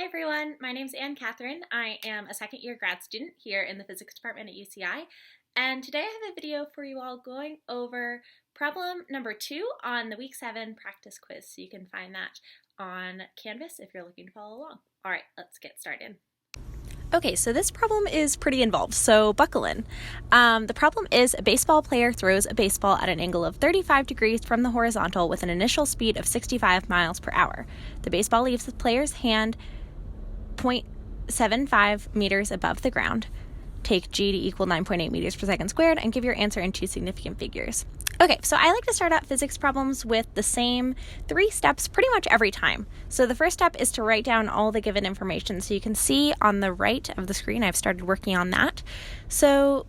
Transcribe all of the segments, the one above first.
Hi everyone, my name's Anne-Katherine. I am a second year grad student here in the physics department at UCI, and today I have a video for you all going over problem number 2 on the week 7 practice quiz, so you can find that on Canvas if you're looking to follow along. Alright, let's get started. Okay, so this problem is pretty involved, so buckle in. The problem is a baseball player throws a baseball at an angle of 35 degrees from the horizontal with an initial speed of 65 miles per hour. The baseball leaves the player's hand 0.75 meters above the ground. Take g to equal 9.8 meters per second squared and give your answer in two significant figures. Okay, so I like to start out physics problems with the same 3 steps pretty much every time. So the first step is to write down all the given information. So you can see on the right of the screen, I've started working on that. So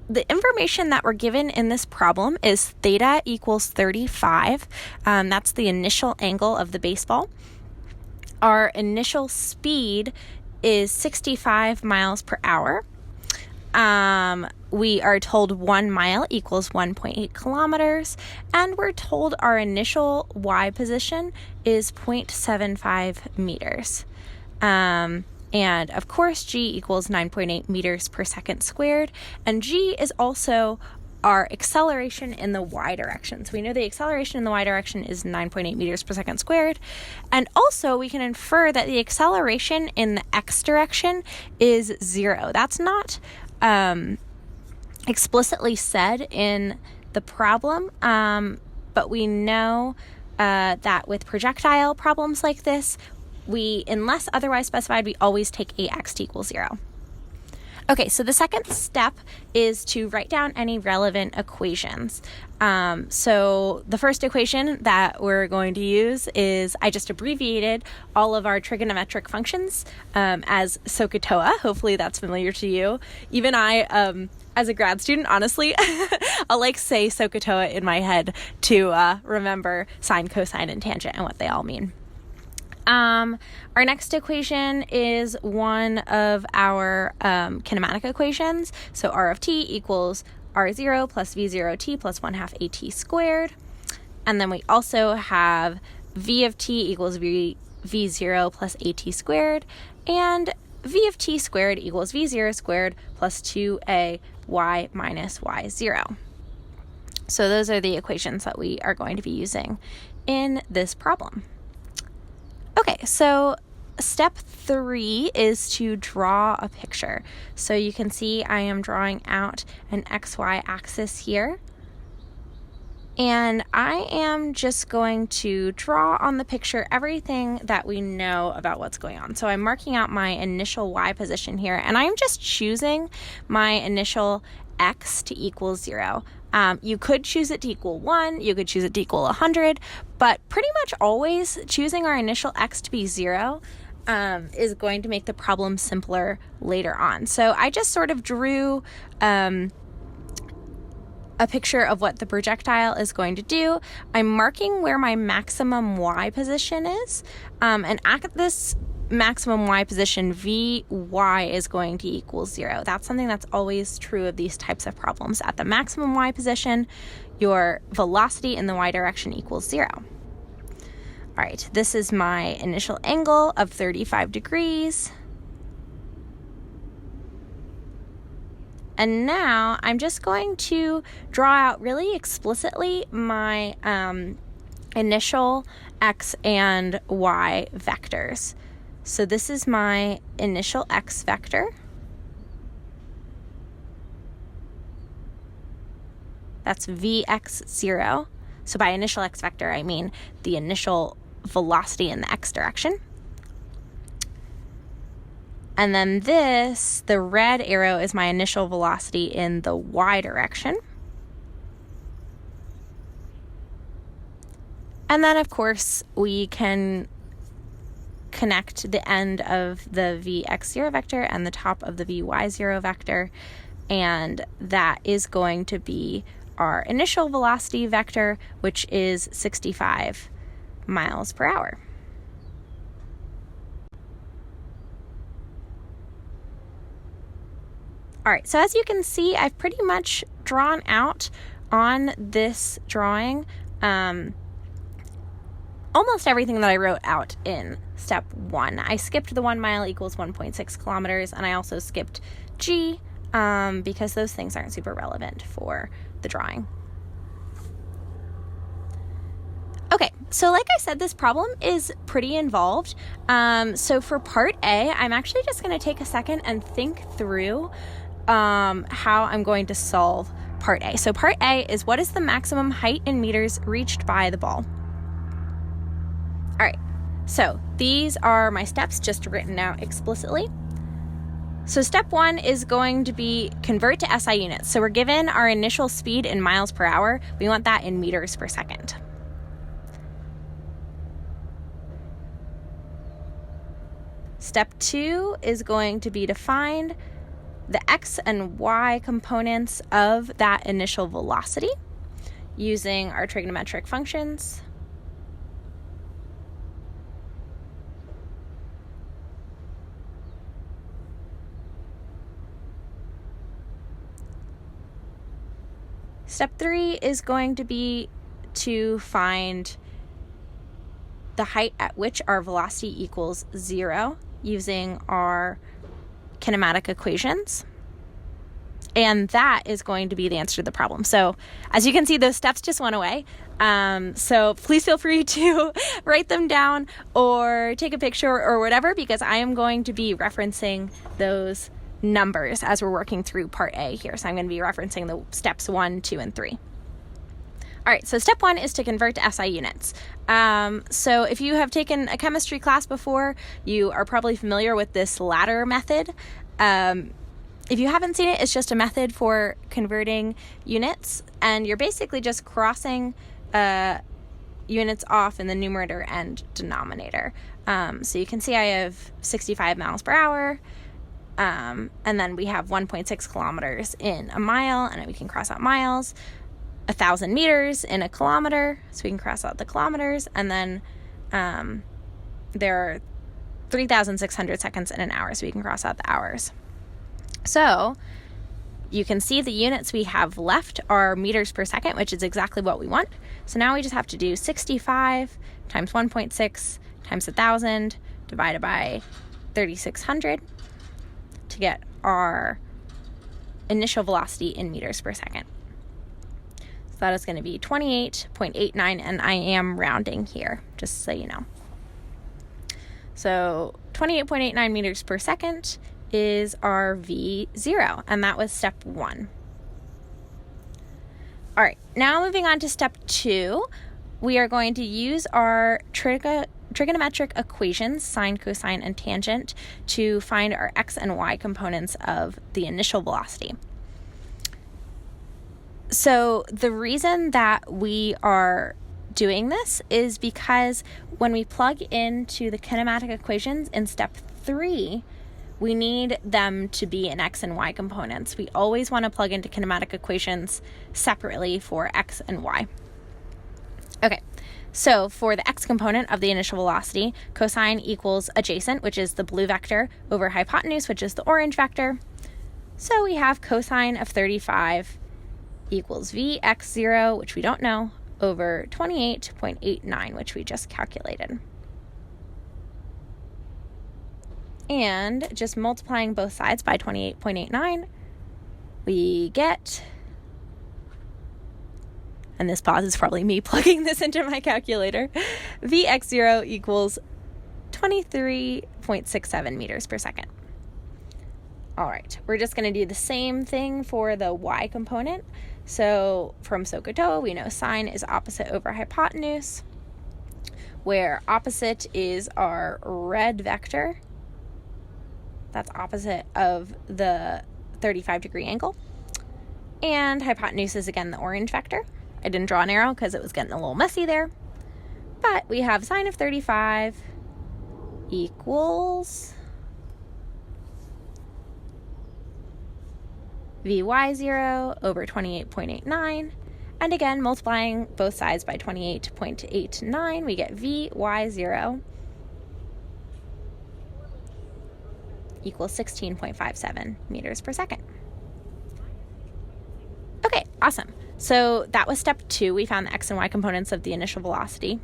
the information that we're given in this problem is theta equals 35. That's the initial angle of the baseball. Our initial speed is 65 miles per hour. We are told 1 mile equals 1.8 kilometers, and we're told our initial y position is 0.75 meters. And of course, g equals 9.8 meters per second squared, and g is also our acceleration in the y direction. So we know the acceleration in the y direction is 9.8 meters per second squared. And also we can infer that the acceleration in the x direction is 0. That's not explicitly said in the problem, but we know that with projectile problems like this, unless otherwise specified, we always take ax to equal 0. Okay, so the second step is to write down any relevant equations. So the first equation that we're going to use is, I just abbreviated all of our trigonometric functions as SOHCAHTOA. Hopefully that's familiar to you. Even I, as a grad student, honestly, I'll say SOHCAHTOA in my head to remember sine, cosine, and tangent and what they all mean. Our next equation is one of our kinematic equations. So r of t equals r0 plus v0t plus 1/2 at squared. And then we also have v of t equals v0 plus at squared. And v of t squared equals v0 squared plus 2ay minus y0. So those are the equations that we are going to be using in this problem. Okay, so step 3 is to draw a picture. So you can see I am drawing out an XY axis here. And I am just going to draw on the picture everything that we know about what's going on. So I'm marking out my initial y position here, and I'm just choosing my initial x to equal 0. You could choose it to equal 1, you could choose it to equal 100, but pretty much always choosing our initial x to be 0 is going to make the problem simpler later on. So I just sort of drew a picture of what the projectile is going to do. I'm marking where my maximum y position is, and at this maximum y position, vy is going to equal 0. That's something that's always true of these types of problems. At the maximum y position, your velocity in the y direction equals 0. All right, this is my initial angle of 35 degrees. And now I'm just going to draw out really explicitly my initial x and y vectors. So this is my initial x vector. That's vx0. So by initial x vector, I mean the initial velocity in the x direction. And then the red arrow is my initial velocity in the y direction. And then, of course, we can connect the end of the vx0 vector and the top of the vy0 vector, and that is going to be our initial velocity vector, which is 65 miles per hour. All right, so as you can see, I've pretty much drawn out on this drawing almost everything that I wrote out in step 1. I skipped the 1 mile equals 1.6 kilometers, and I also skipped G because those things aren't super relevant for the drawing. Okay, so like I said, this problem is pretty involved. So for part A, I'm actually just going to take a second and think through how I'm going to solve part A. So part A is, what is the maximum height in meters reached by the ball? All right, so these are my steps just written out explicitly. So step 1 is going to be convert to SI units. So we're given our initial speed in miles per hour. We want that in meters per second. Step 2 is going to be to find the x and y components of that initial velocity using our trigonometric functions. Step 3 is going to be to find the height at which our velocity equals 0 using our kinematic equations. And that is going to be the answer to the problem. So as you can see, those steps just went away. So please feel free to write them down or take a picture or whatever, because I am going to be referencing those numbers as we're working through part A here. So I'm going to be referencing the steps 1, 2, and 3. All right, so step 1 is to convert to SI units. So if you have taken a chemistry class before, you are probably familiar with this ladder method. If you haven't seen it, it's just a method for converting units, and you're basically just crossing units off in the numerator and denominator. So you can see I have 65 miles per hour, and then we have 1.6 kilometers in a mile, and we can cross out miles. 1,000 meters in a kilometer, so we can cross out the kilometers, and then there are 3,600 seconds in an hour, so we can cross out the hours. So you can see the units we have left are meters per second, which is exactly what we want. So now we just have to do 65 times 1.6 times 1,000 divided by 3,600 to get our initial velocity in meters per second. So that is going to be 28.89, and I am rounding here, just so you know. So 28.89 meters per second is our V0, and that was step 1. All right, now moving on to step 2, we are going to use our trigonometric equations, sine, cosine, and tangent, to find our x and y components of the initial velocity. So the reason that we are doing this is because when we plug into the kinematic equations in step 3, we need them to be in x and y components. We always want to plug into kinematic equations separately for x and y. Okay, so for the x component of the initial velocity, cosine equals adjacent, which is the blue vector, over hypotenuse, which is the orange vector. So we have cosine of 35 equals Vx0, which we don't know, over 28.89, which we just calculated. And just multiplying both sides by 28.89, we get, and this pause is probably me plugging this into my calculator, Vx0 equals 23.67 meters per second. All right, we're just going to do the same thing for the y component. So from SOHCAHTOA, we know sine is opposite over hypotenuse, where opposite is our red vector. That's opposite of the 35-degree angle. And hypotenuse is, again, the orange vector. I didn't draw an arrow because it was getting a little messy there. But we have sine of 35 equals Vy0 over 28.89, and again, multiplying both sides by 28.89, we get Vy0 equals 16.57 meters per second. Okay, awesome. So that was step 2. We found the x and y components of the initial velocity.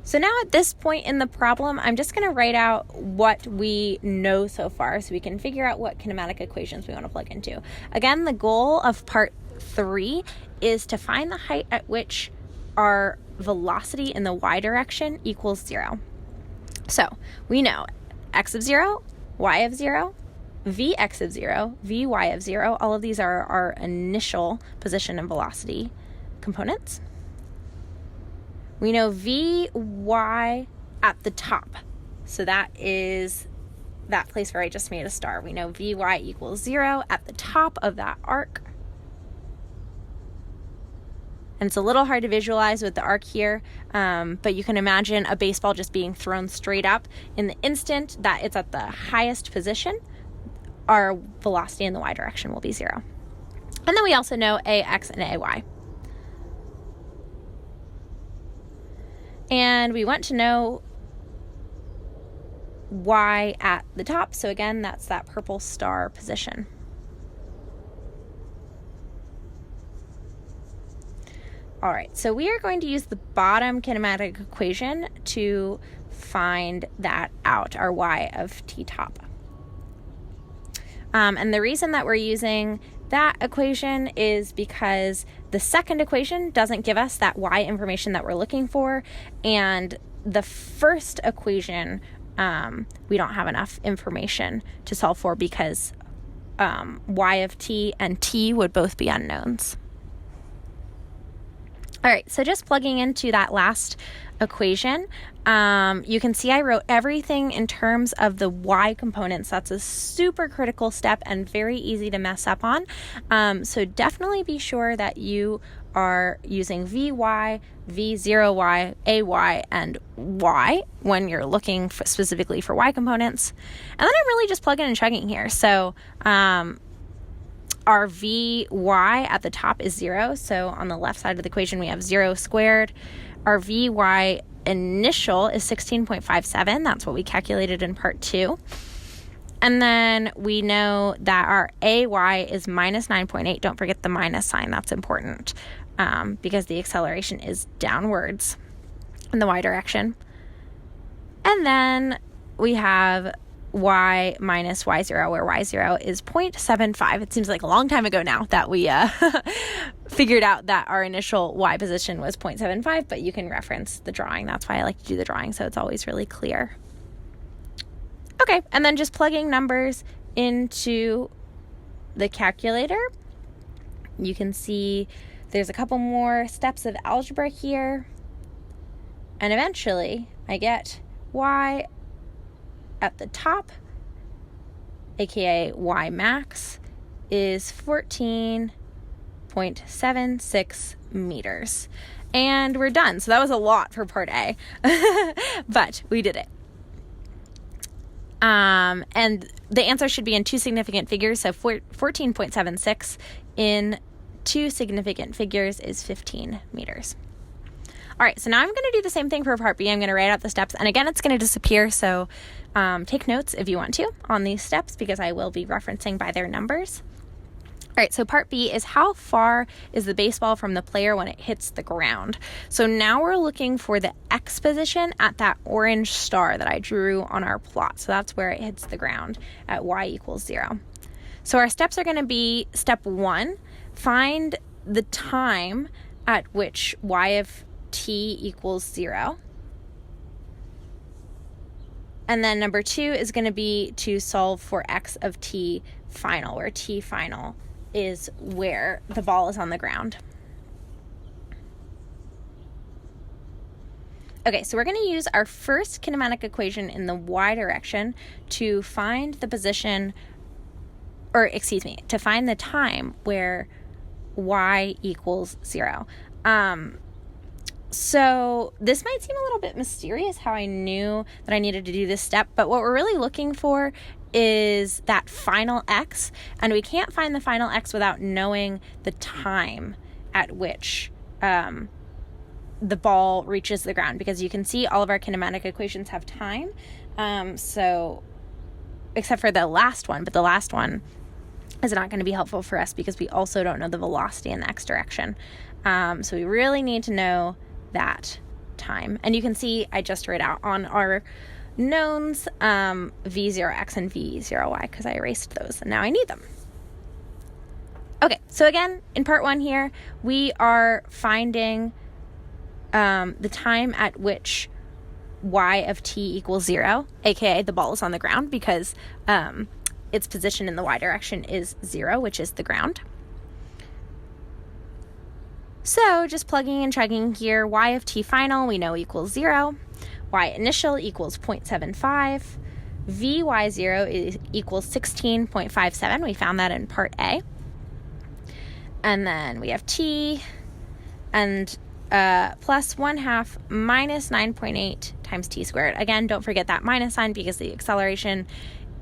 So now at this point in the problem, I'm just going to write out what we know so far so we can figure out what kinematic equations we want to plug into. Again, the goal of part 3 is to find the height at which our velocity in the y direction equals 0. So we know x of 0, y of 0, vx of 0, vy of 0. All of these are our initial position and velocity components. We know Vy at the top. So that is that place where I just made a star. We know Vy equals 0 at the top of that arc. And it's a little hard to visualize with the arc here, but you can imagine a baseball just being thrown straight up. In the instant that it's at the highest position, our velocity in the y direction will be 0. And then we also know Ax and Ay. And we want to know y at the top. So again, that's that purple star position. All right, so we are going to use the bottom kinematic equation to find that out, our y of t top. And the reason that we're using that equation is because the second equation doesn't give us that y information that we're looking for, and the first equation we don't have enough information to solve for because y of t and t would both be unknowns. All right, so just plugging into that last equation, you can see I wrote everything in terms of the y components. That's a super critical step and very easy to mess up on. So definitely be sure that you are using Vy, V0y, Ay, and y when you're looking specifically for y components. And then I'm really just plugging and chugging here. So our Vy at the top is 0. So on the left side of the equation, we have 0 squared. Our Vy initial is 16.57. That's what we calculated in part 2. And then we know that our Ay is minus 9.8. Don't forget the minus sign. That's important because the acceleration is downwards in the y direction. And then we have y minus y0, where y0 is 0.75. It seems like a long time ago now that we figured out that our initial y position was 0.75, but you can reference the drawing. That's why I like to do the drawing, so it's always really clear. Okay, and then just plugging numbers into the calculator. You can see there's a couple more steps of algebra here, and eventually I get y at the top, aka y max, is 14.76 meters. And we're done. So that was a lot for part A, but we did it. And the answer should be in two significant figures. So 14.76 in two significant figures is 15 meters. All right, so now I'm going to do the same thing for part B. I'm going to write out the steps, and again, it's going to disappear, so take notes if you want to on these steps because I will be referencing by their numbers. All right, so part B is how far is the baseball from the player when it hits the ground? So now we're looking for the X position at that orange star that I drew on our plot. So that's where it hits the ground at y equals 0. So our steps are going to be step 1, find the time at which y of t equals 0. And then number 2 is going to be to solve for x of t final, where t final is where the ball is on the ground. Okay, so we're going to use our first kinematic equation in the y direction to find the position, to find the time where y equals 0. So this might seem a little bit mysterious how I knew that I needed to do this step, but what we're really looking for is that final x, and we can't find the final x without knowing the time at which the ball reaches the ground, because you can see all of our kinematic equations have time, so except for the last one, but the last one is not going to be helpful for us because we also don't know the velocity in the x direction. So we really need to know that time. And you can see I just wrote out on our knowns v0x and v0y because I erased those and now I need them. Okay, so again, in part 1 here, we are finding the time at which y of t equals 0, aka the ball is on the ground because its position in the y direction is 0, which is the ground. So just plugging and chugging here, y of t final we know equals 0, y initial equals 0.75, vy0 equals 16.57. We found that in part A. And then we have t and plus 1/2 minus 9.8 times t squared. Again, don't forget that minus sign because the acceleration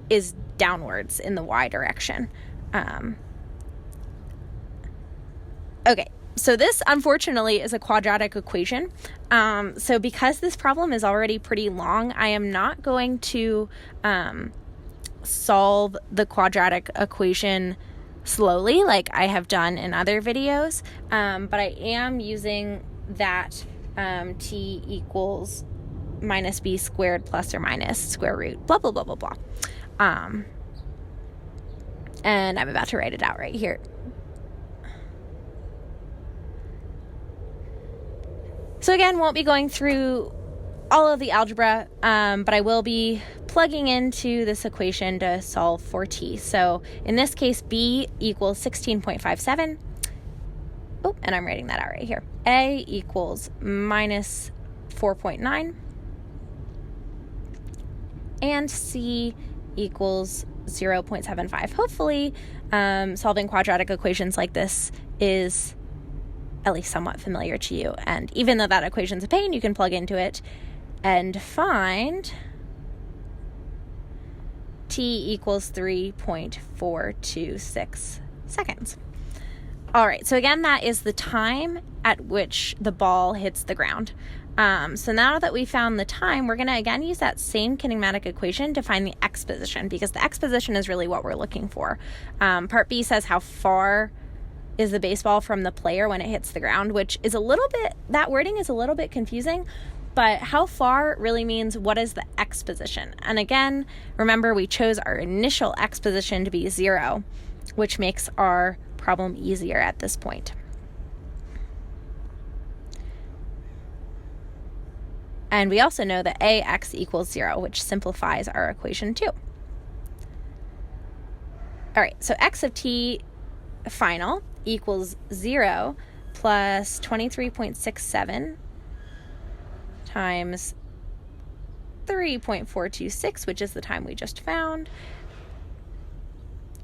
is downwards in the y direction. Okay, so this unfortunately is a quadratic equation. So because this problem is already pretty long, I am not going to solve the quadratic equation slowly like I have done in other videos, but I am using that t equals minus b squared plus or minus square root blah blah blah blah blah, and I'm about to write it out right here. So again, won't be going through all of the algebra, but I will be plugging into this equation to solve for t. So in this case, b equals 16.57. Oh, and I'm writing that out right here. A equals minus 4.9. And c equals 0.75. Hopefully, solving quadratic equations like this is at least somewhat familiar to you. And even though that equation's a pain, you can plug into it and find t equals 3.426 seconds. All right, so again, that is the time at which the ball hits the ground. So now that we found the time, we're going to again use that same kinematic equation to find the x position, because the x position is really what we're looking for. Part B says how far is the baseball from the player when it hits the ground, which is a little bit, that wording is a little bit confusing, but how far really means what is the x position. And again, remember we chose our initial x position to be 0, which makes our problem easier at this point. And we also know that ax equals 0, which simplifies our equation too. All right, so x of t final equals 0 plus 23.67 times 3.426, which is the time we just found,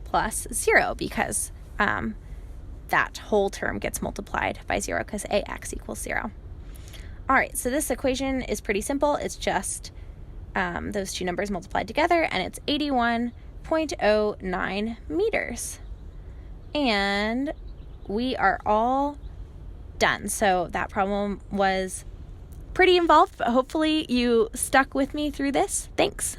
plus 0, because that whole term gets multiplied by 0 because ax equals 0. All right, so this equation is pretty simple. It's just those two numbers multiplied together, and it's 81.09 meters. And we are all done. So that problem was pretty involved, but hopefully you stuck with me through this. Thanks.